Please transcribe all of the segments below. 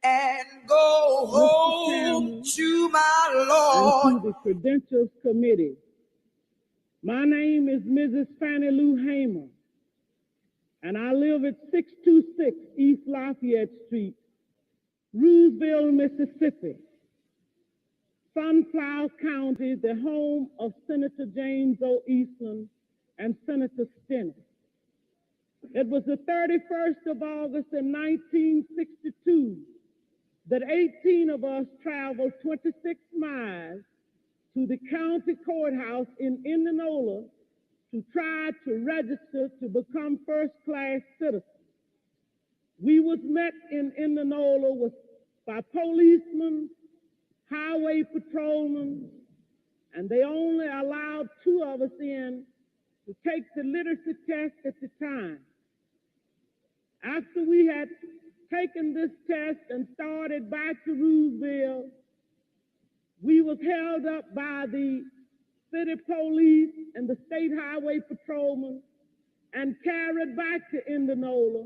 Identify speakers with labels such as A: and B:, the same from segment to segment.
A: and go home to my Lord.
B: And to the Credentials Committee. My name is Mrs. Fannie Lou Hamer, and I live at 626 East Lafayette Street, Roosevelt, Mississippi, Sunflower County, the home of Senator James O. Eastland and Senator Stennis. It was the 31st of August in 1962 that 18 of us traveled 26 miles to the county courthouse in Indianola to try to register to become first-class citizens. We was met in Indianola by policemen, highway patrolmen, and they only allowed 2 of us in to take the literacy test at the time. After we had taken this test and started back to Roosevelt, we was held up by the city police and the state highway patrolmen and carried back to Indianola,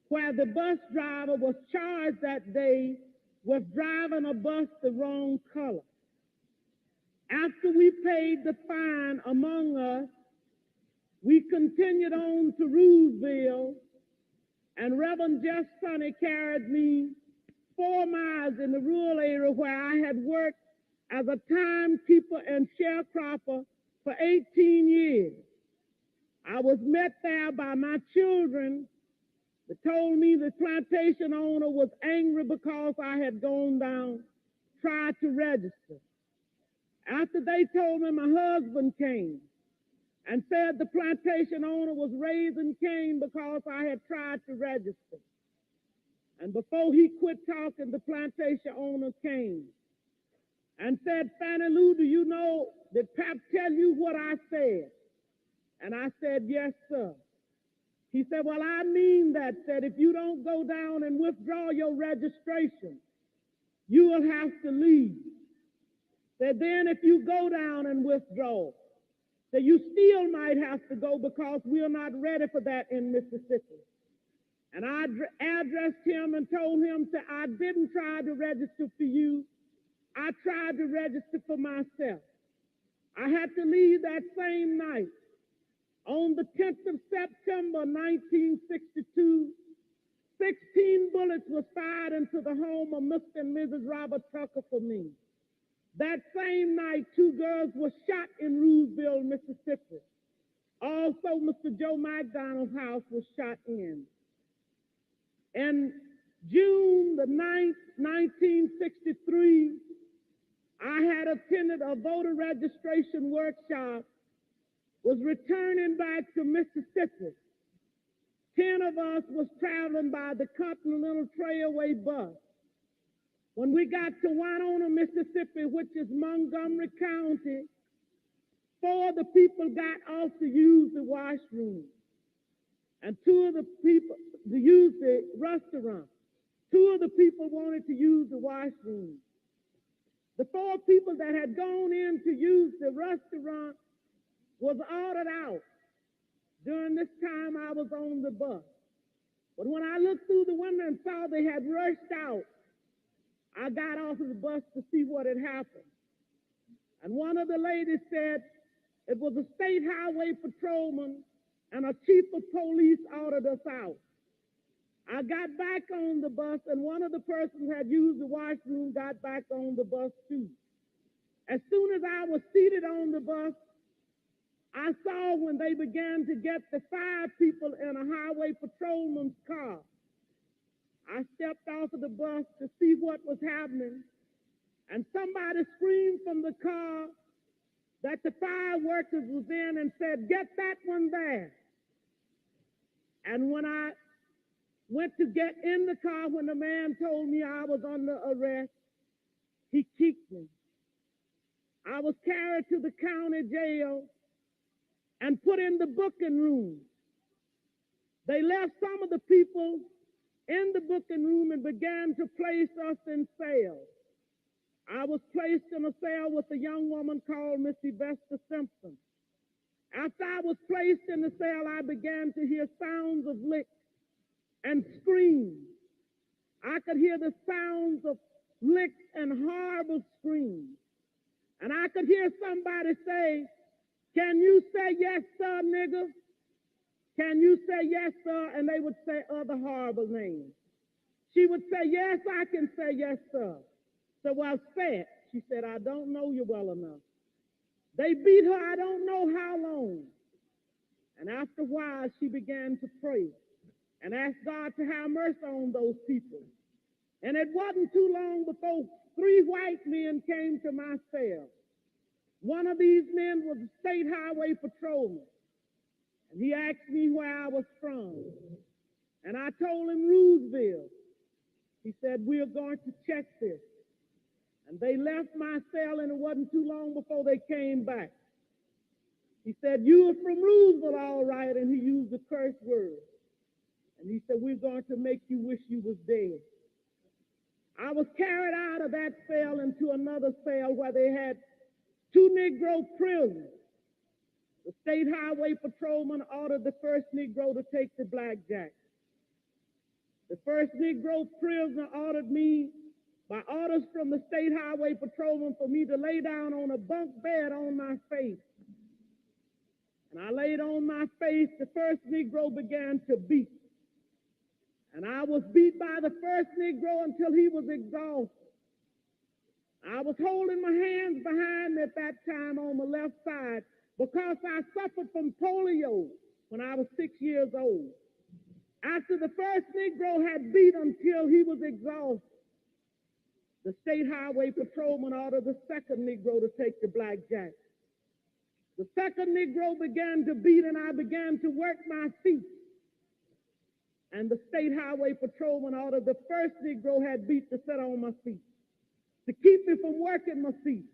B: where the bus driver was charged that day with driving a bus the wrong color. After we paid the fine among us, we continued on to Roosevelt, and Reverend Jeff Sonny carried me 4 miles in the rural area where I had worked as a timekeeper and sharecropper for 18 years. I was met there by my children that told me the plantation owner was angry because I had gone down, tried to register. After they told me, my husband came and said the plantation owner was raising Cain because I had tried to register. And before he quit talking, the plantation owner came and said, Fannie Lou, do you know, did Pap tell you what I said? And I said, yes, sir. He said, well, I mean that if you don't go down and withdraw your registration, you will have to leave. Said then if you go down and withdraw, that you still might have to go because we are not ready for that in Mississippi. And I addressed him and told him that I didn't try to register for you. I tried to register for myself. I had to leave that same night. On the 10th of September, 1962, 16 bullets were fired into the home of Mr. and Mrs. Robert Tucker for me. That same night, 2 girls were shot in Roosevelt, Mississippi. Also, Mr. Joe McDonald's house was shot in. In June the 9th, 1963, I had attended a voter registration workshop, was returning back to Mississippi. 10 of us was traveling by the Continental Trailway bus. When we got to Winona, Mississippi, which is Montgomery County, 4 of the people got off to use the washroom, and 2 of the people to use the restaurant. 2 of the people wanted to use the washroom. The 4 people that had gone in to use the restaurant was ordered out. During this time, I was on the bus. But when I looked through the window and saw they had rushed out, I got off of the bus to see what had happened. And one of the ladies said it was a state highway patrolman and a chief of police ordered us out. I got back on the bus, and one of the persons who had used the washroom got back on the bus too. As soon as I was seated on the bus, I saw when they began to get the 5 people in a highway patrolman's car. I stepped off of the bus to see what was happening, and somebody screamed from the car that the fire workers was in and said, get that one there. And when I went to get in the car, when the man told me I was under arrest, he kicked me. I was carried to the county jail and put in the booking room. They left some of the people in the booking room and began to place us in cells. I was placed in a cell with a young woman called Miss Vesta Simpson. After I was placed in the cell, I began to hear sounds of licks and screams. I could hear the sounds of licks and horrible screams. And I could hear somebody say, "Can you say yes, sir, nigga? Can you say yes, sir?" And they would say other horrible names. She would say, "Yes, I can say yes, sir." So, "Well, say it." She said, "I don't know you well enough." They beat her I don't know how long. And after a while, she began to pray and ask God to have mercy on those people. And it wasn't too long before 3 white men came to my cell. One of these men was a state highway patrolman. And he asked me where I was from. And I told him Roosevelt. He said, "We're going to check this." And they left my cell, and it wasn't too long before they came back. He said, "You are from Roosevelt, all right," and he used a curse word. And he said, "We're going to make you wish you was dead." I was carried out of that cell into another cell where they had 2 Negro prisoners. The state highway patrolman ordered the first Negro to take the blackjack. The first Negro prisoner ordered me, by orders from the state highway patrolman, for me to lay down on a bunk bed on my face. And I laid on my face. The first Negro began to beat. And I was beat by the first Negro until he was exhausted. I was holding my hands behind me at that time on the left side because I suffered from polio when I was 6 years old. After the first Negro had beat until he was exhausted, the state highway patrolman ordered the second Negro to take the blackjack. The second Negro began to beat, and I began to work my feet. And the state highway patrolman ordered the first Negro had beat to sit on my feet, to keep me from working my feet.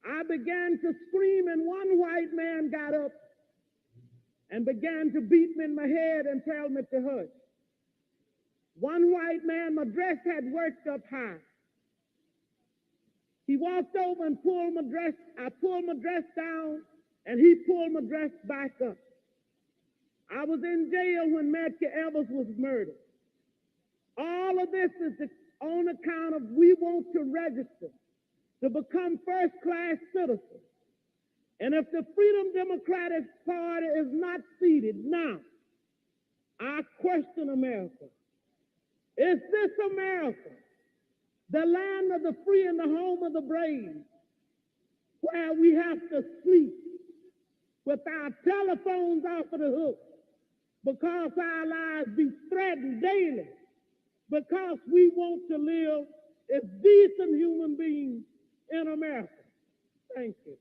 B: I began to scream, and one white man got up and began to beat me in my head and tell me to hush. One white man, my dress had worked up high. He walked over and pulled my dress. I pulled my dress down, and he pulled my dress back up. I was in jail when Medgar Evers was murdered. All of this is on account of we want to register to become first-class citizens. And if the Freedom Democratic Party is not seated now, I question America. Is this America, the land of the free and the home of the brave, where we have to sleep with our telephones off of the hook because our lives be threatened daily, because we want to live as decent human beings in America? Thank you.